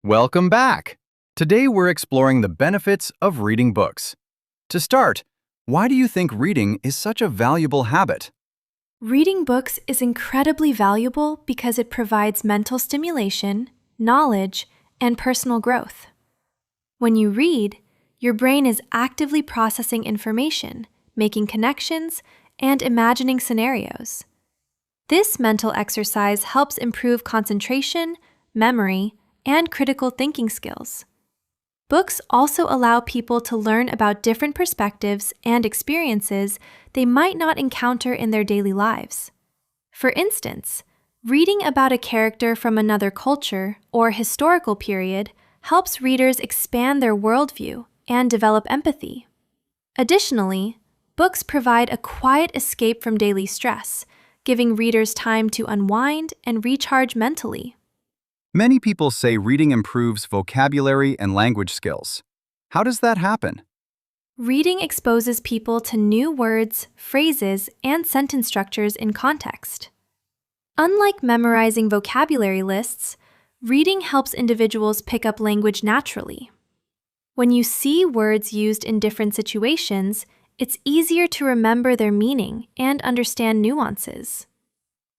Welcome back! Today we're exploring the benefits of reading books. To start, why do you think reading is such a valuable habit? Reading books is incredibly valuable because it provides mental stimulation, knowledge, and personal growth. When you read, your brain is actively processing information, making connections, and imagining scenarios. This mental exercise helps improve concentration, memory, and critical thinking skills. Books also allow people to learn about different perspectives and experiences they might not encounter in their daily lives. For instance, reading about a character from another culture or historical period helps readers expand their worldview and develop empathy. Additionally, books provide a quiet escape from daily stress, giving readers time to unwind and recharge mentally. Many people say reading improves vocabulary and language skills. How does that happen? Reading exposes people to new words, phrases, and sentence structures in context. Unlike memorizing vocabulary lists, reading helps individuals pick up language naturally. When you see words used in different situations, it's easier to remember their meaning and understand nuances.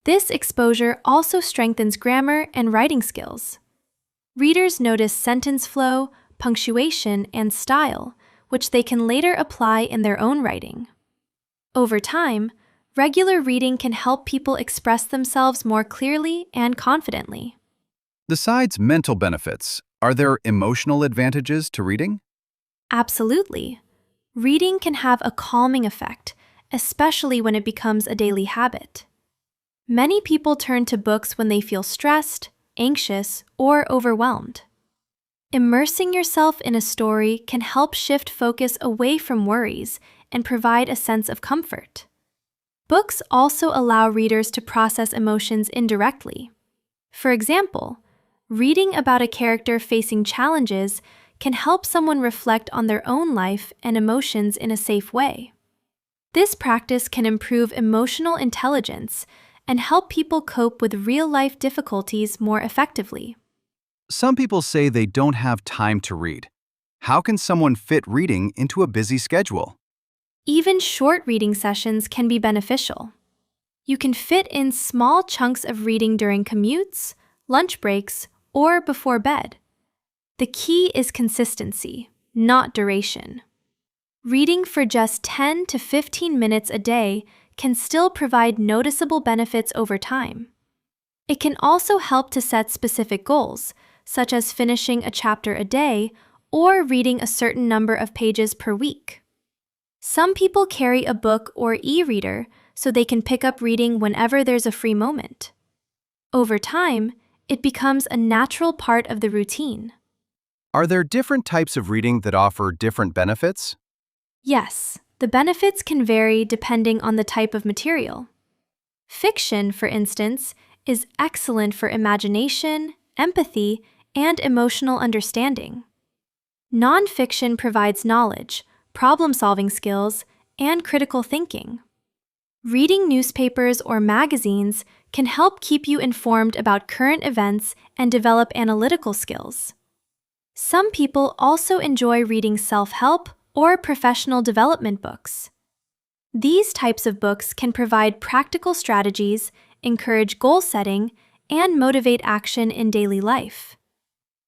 This exposure also strengthens grammar and writing skills. Readers notice sentence flow, punctuation, and style, which they can later apply in their own writing. Over time, regular reading can help people express themselves more clearly and confidently. Besides mental benefits, are there emotional advantages to reading? Absolutely. Reading can have a calming effect, especially when it becomes a daily habit. Many people turn to books when they feel stressed, anxious, or overwhelmed. Immersing yourself in a story can help shift focus away from worries and provide a sense of comfort. Books also allow readers to process emotions indirectly. For example, reading about a character facing challenges can help someone reflect on their own life and emotions in a safe way. This practice can improve emotional intelligence and help people cope with real-life difficulties more effectively. Some people say they don't have time to read. How can someone fit reading into a busy schedule? Even short reading sessions can be beneficial. You can fit in small chunks of reading during commutes, lunch breaks, or before bed. The key is consistency, not duration. Reading for just 10 to 15 minutes a day can still provide noticeable benefits over time. It can also help to set specific goals, such as finishing a chapter a day or reading a certain number of pages per week. Some people carry a book or e-reader so they can pick up reading whenever there's a free moment. Over time, it becomes a natural part of the routine. Are there different types of reading that offer different benefits? Yes, the benefits can vary depending on the type of material. Fiction, for instance, is excellent for imagination, empathy, and emotional understanding. Nonfiction provides knowledge, problem-solving skills, and critical thinking. Reading newspapers or magazines can help keep you informed about current events and develop analytical skills. Some people also enjoy reading self-help or professional development books. These types of books can provide practical strategies, encourage goal setting, and motivate action in daily life.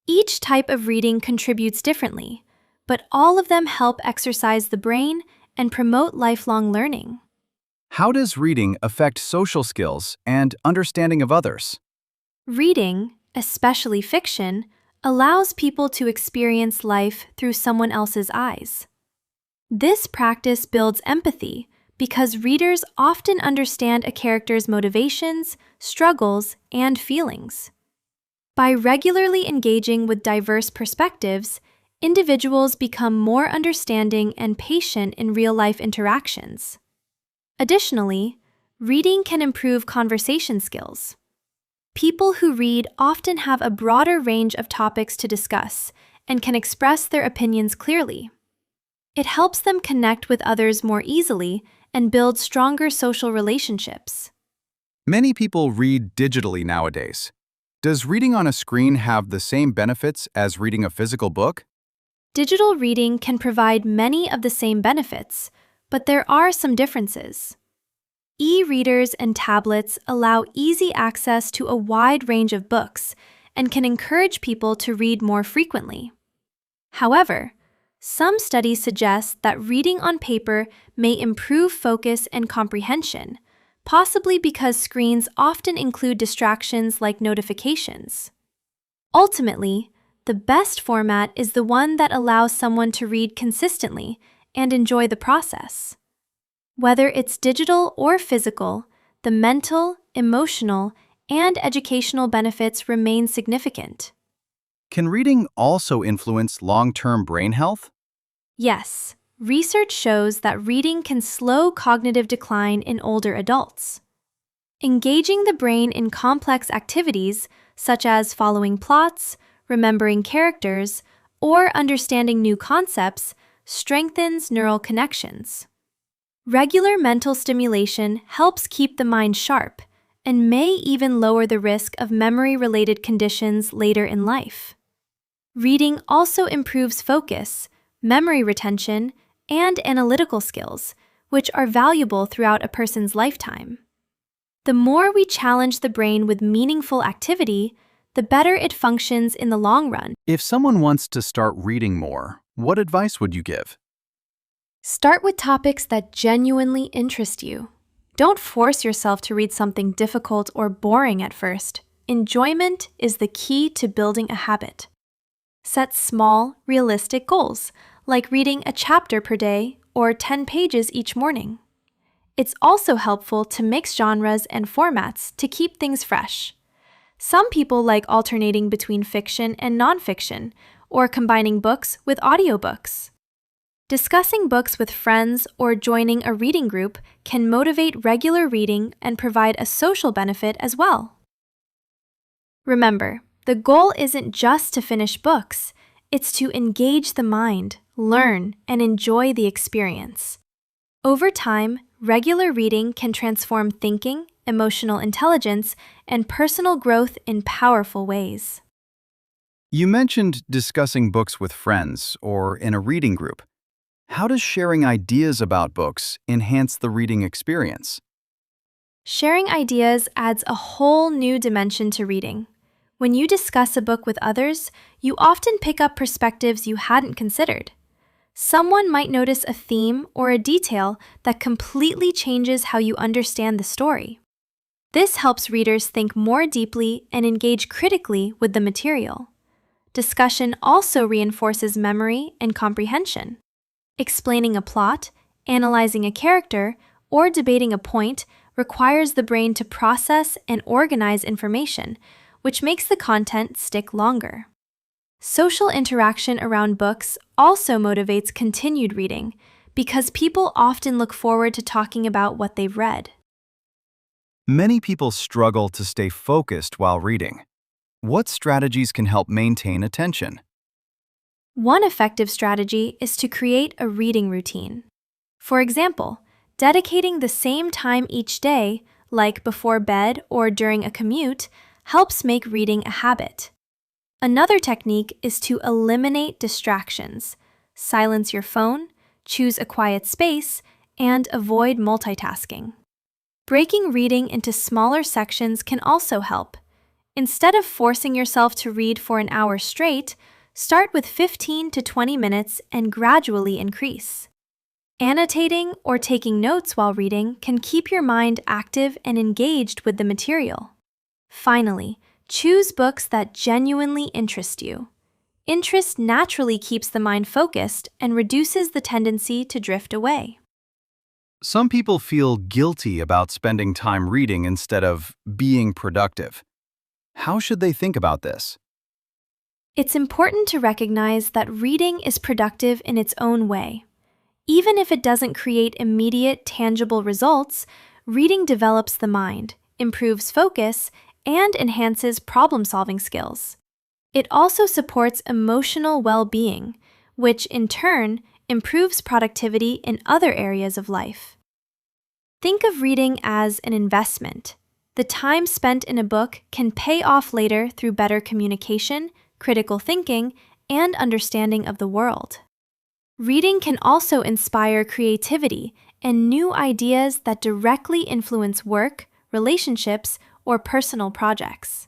Each type of reading contributes differently, but all of them help exercise the brain and promote lifelong learning. How does reading affect social skills and understanding of others? Reading, especially fiction, allows people to experience life through someone else's eyes. This practice builds empathy because readers often understand a character's motivations, struggles, and feelings. By regularly engaging with diverse perspectives, individuals become more understanding and patient in real-life interactions. Additionally, reading can improve conversation skills. People who read often have a broader range of topics to discuss and can express their opinions clearly. It helps them connect with others more easily and build stronger social relationships. Many people read digitally nowadays. Does reading on a screen have the same benefits as reading a physical book? Digital reading can provide many of the same benefits, but there are some differences. E-readers and tablets allow easy access to a wide range of books and can encourage people to read more frequently. However, some studies suggest that reading on paper may improve focus and comprehension, possibly because screens often include distractions like notifications. Ultimately, the best format is the one that allows someone to read consistently and enjoy the process. Whether it's digital or physical, the mental, emotional, and educational benefits remain significant. Can reading also influence long-term brain health? Yes, research shows that reading can slow cognitive decline in older adults. Engaging the brain in complex activities, such as following plots, remembering characters, or understanding new concepts, strengthens neural connections. Regular mental stimulation helps keep the mind sharp and may even lower the risk of memory-related conditions later in life. Reading also improves focus, memory retention, and analytical skills, which are valuable throughout a person's lifetime. The more we challenge the brain with meaningful activity, the better it functions in the long run. If someone wants to start reading more, what advice would you give? Start with topics that genuinely interest you. Don't force yourself to read something difficult or boring at first. Enjoyment is the key to building a habit. Set small, realistic goals, like reading a chapter per day or 10 pages each morning. It's also helpful to mix genres and formats to keep things fresh. Some people like alternating between fiction and nonfiction, or combining books with audiobooks. Discussing books with friends or joining a reading group can motivate regular reading and provide a social benefit as well. Remember, the goal isn't just to finish books, it's to engage the mind, learn, and enjoy the experience. Over time, regular reading can transform thinking, emotional intelligence, and personal growth in powerful ways. You mentioned discussing books with friends or in a reading group. How does sharing ideas about books enhance the reading experience? Sharing ideas adds a whole new dimension to reading. When you discuss a book with others, you often pick up perspectives you hadn't considered. Someone might notice a theme or a detail that completely changes how you understand the story. This helps readers think more deeply and engage critically with the material. Discussion also reinforces memory and comprehension. Explaining a plot, analyzing a character, or debating a point requires the brain to process and organize information, which makes the content stick longer. Social interaction around books also motivates continued reading because people often look forward to talking about what they've read. Many people struggle to stay focused while reading. What strategies can help maintain attention? One effective strategy is to create a reading routine. For example, dedicating the same time each day, like before bed or during a commute, helps make reading a habit. Another technique is to eliminate distractions. Silence your phone, choose a quiet space, and avoid multitasking. Breaking reading into smaller sections can also help. Instead of forcing yourself to read for an hour straight, start with 15 to 20 minutes and gradually increase. Annotating or taking notes while reading can keep your mind active and engaged with the material. Finally, choose books that genuinely interest you. Interest naturally keeps the mind focused and reduces the tendency to drift away. Some people feel guilty about spending time reading instead of being productive. How should they think about this? It's important to recognize that reading is productive in its own way. Even if it doesn't create immediate, tangible results, reading develops the mind, improves focus, and enhances problem-solving skills. It also supports emotional well-being, which in turn improves productivity in other areas of life. Think of reading as an investment. The time spent in a book can pay off later through better communication, critical thinking, and understanding of the world. Reading can also inspire creativity and new ideas that directly influence work, relationships, or personal projects.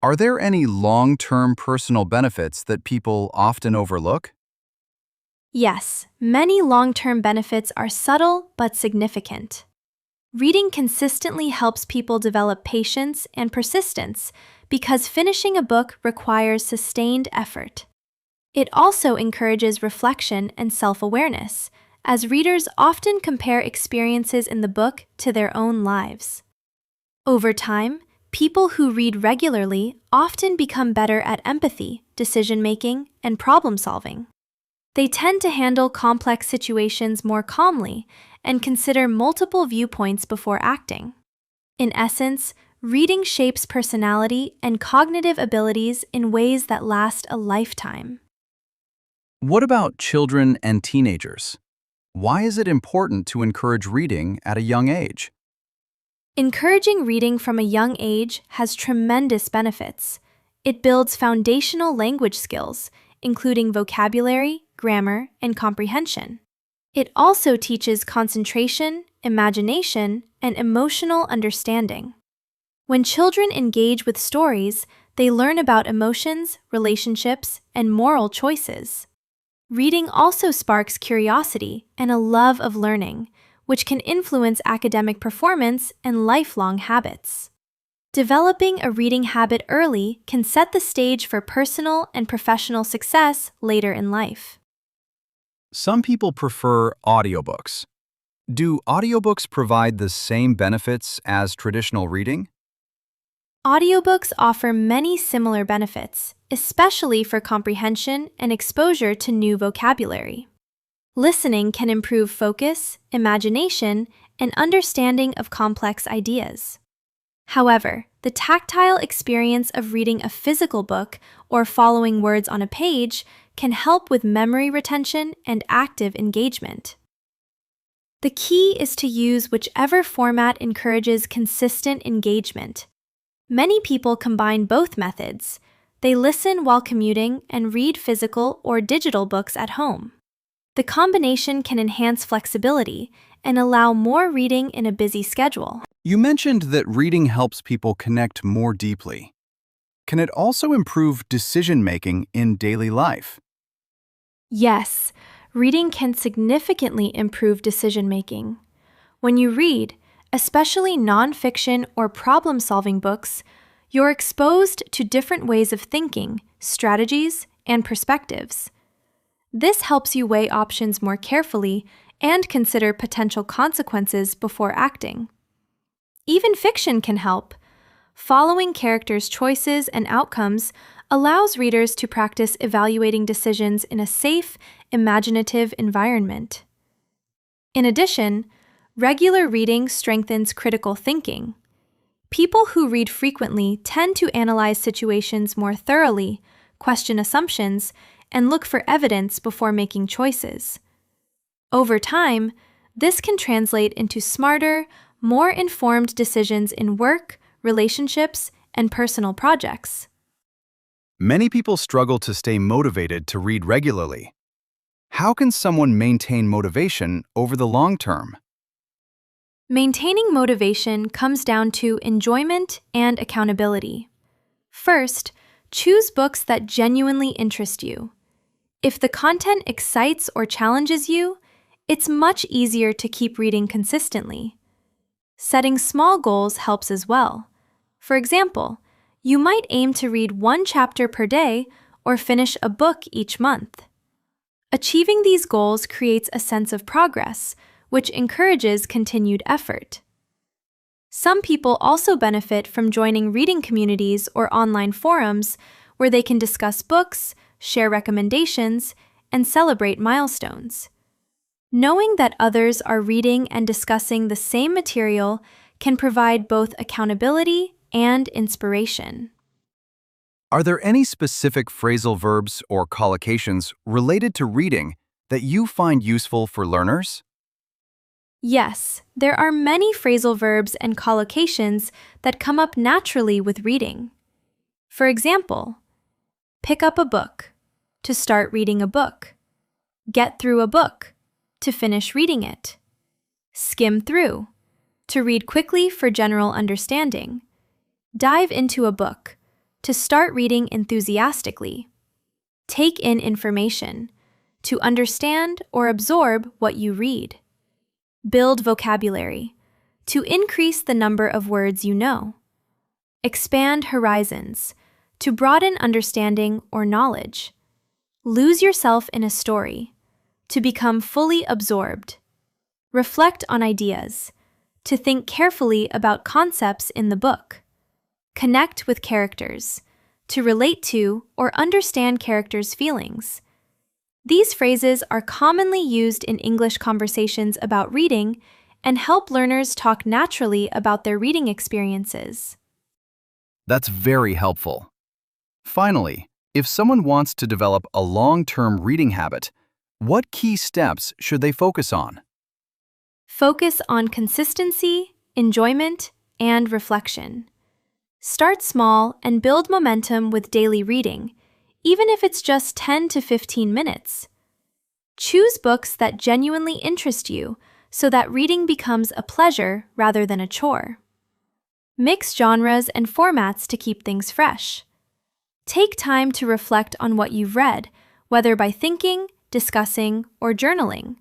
Are there any long-term personal benefits that people often overlook? Yes, many long-term benefits are subtle but significant. Reading consistently helps people develop patience and persistence because finishing a book requires sustained effort. It also encourages reflection and self-awareness, as readers often compare experiences in the book to their own lives. Over time, people who read regularly often become better at empathy, decision-making, and problem-solving. They tend to handle complex situations more calmly and consider multiple viewpoints before acting. In essence, reading shapes personality and cognitive abilities in ways that last a lifetime. What about children and teenagers? Why is it important to encourage reading at a young age? Encouraging reading from a young age has tremendous benefits. It builds foundational language skills, including vocabulary, grammar, and comprehension. It also teaches concentration, imagination, and emotional understanding. When children engage with stories, they learn about emotions, relationships, and moral choices. Reading also sparks curiosity and a love of learning, which can influence academic performance and lifelong habits. Developing a reading habit early can set the stage for personal and professional success later in life. Some people prefer audiobooks. Do audiobooks provide the same benefits as traditional reading? Audiobooks offer many similar benefits, especially for comprehension and exposure to new vocabulary. Listening can improve focus, imagination, and understanding of complex ideas. However, the tactile experience of reading a physical book or following words on a page can help with memory retention and active engagement. The key is to use whichever format encourages consistent engagement. Many people combine both methods. They listen while commuting and read physical or digital books at home. The combination can enhance flexibility and allow more reading in a busy schedule. You mentioned that reading helps people connect more deeply. Can it also improve decision-making in daily life? Yes, reading can significantly improve decision-making. When you read, especially nonfiction or problem-solving books, you're exposed to different ways of thinking, strategies, and perspectives. This helps you weigh options more carefully and consider potential consequences before acting. Even fiction can help. Following characters' choices and outcomes allows readers to practice evaluating decisions in a safe, imaginative environment. In addition, regular reading strengthens critical thinking. People who read frequently tend to analyze situations more thoroughly, question assumptions, and look for evidence before making choices. Over time, this can translate into smarter, more informed decisions in work, relationships, and personal projects. Many people struggle to stay motivated to read regularly. How can someone maintain motivation over the long term? Maintaining motivation comes down to enjoyment and accountability. First, choose books that genuinely interest you. If the content excites or challenges you, it's much easier to keep reading consistently. Setting small goals helps as well. For example, you might aim to read one chapter per day or finish a book each month. Achieving these goals creates a sense of progress, which encourages continued effort. Some people also benefit from joining reading communities or online forums where they can discuss books, share recommendations, and celebrate milestones. Knowing that others are reading and discussing the same material can provide both accountability and inspiration. Are there any specific phrasal verbs or collocations related to reading that you find useful for learners? Yes, there are many phrasal verbs and collocations that come up naturally with reading. For example, pick up a book, to start reading a book. Get through a book, to finish reading it. Skim through, to read quickly for general understanding. Dive into a book, to start reading enthusiastically. Take in information, to understand or absorb what you read. Build vocabulary, to increase the number of words you know. Expand horizons, to broaden understanding or knowledge. Lose yourself in a story, to become fully absorbed. Reflect on ideas, to think carefully about concepts in the book. Connect with characters, to relate to or understand characters' feelings. These phrases are commonly used in English conversations about reading and help learners talk naturally about their reading experiences. That's very helpful. Finally, if someone wants to develop a long-term reading habit, what key steps should they focus on? Focus on consistency, enjoyment, and reflection. Start small and build momentum with daily reading, even if it's just 10 to 15 minutes. Choose books that genuinely interest you so that reading becomes a pleasure rather than a chore. Mix genres and formats to keep things fresh. Take time to reflect on what you've read, whether by thinking, discussing, or journaling.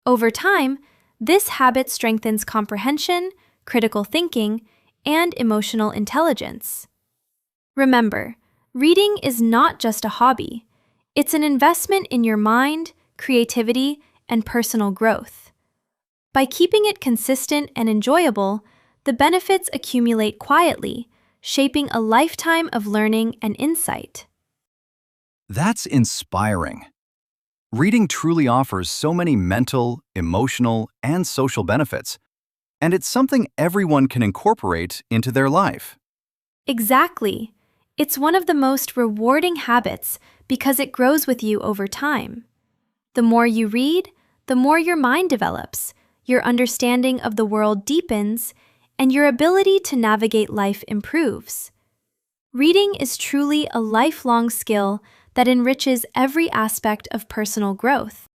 Over time, this habit strengthens comprehension, critical thinking, and emotional intelligence. Remember, reading is not just a hobby. It's an investment in your mind, creativity, and personal growth. By keeping it consistent and enjoyable, the benefits accumulate quietly, shaping a lifetime of learning and insight. That's inspiring. Reading truly offers so many mental, emotional, and social benefits, and it's something everyone can incorporate into their life. Exactly. It's one of the most rewarding habits because it grows with you over time. The more you read, the more your mind develops, your understanding of the world deepens, and your ability to navigate life improves. Reading is truly a lifelong skill that enriches every aspect of personal growth.